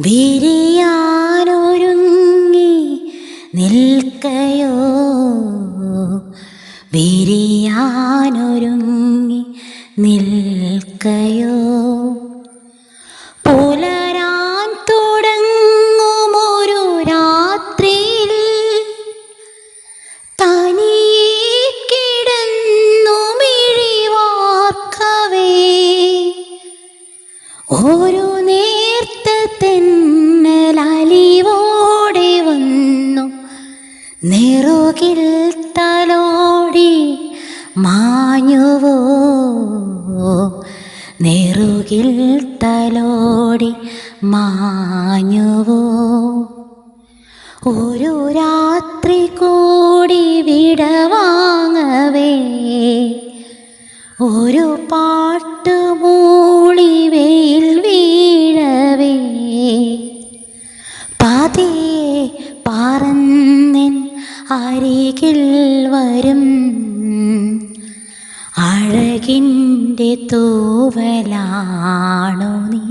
വിരിയാനൊരുങ്ങി നിൽക്കയോ, വിരിയാനൊരുങ്ങി നിൽക്കയോ. പുലരാൻ തുടങ്ങുമൊരു രാത്രിയിൽ തനിയെ കിടന്നു മിഴിവാർക്കവേ, ഒരു നേർത്ത തെന്നലലിവോടെ വന്നു നെറുകിൽ തലോടി മാഞ്ഞുവോ, നെറുകിൽ തലോടി മാഞ്ഞുവോ. ഒരു രാത്രി കൂടി വിടവാങ്ങവേ, ഒരു പാട്ട് മൂളി വെയിൽ വീഴവേ, പതിയെ പറന്നിൻ അരികിൽ വരും അഴകിൻ്റെ തൂവലാണു നീ.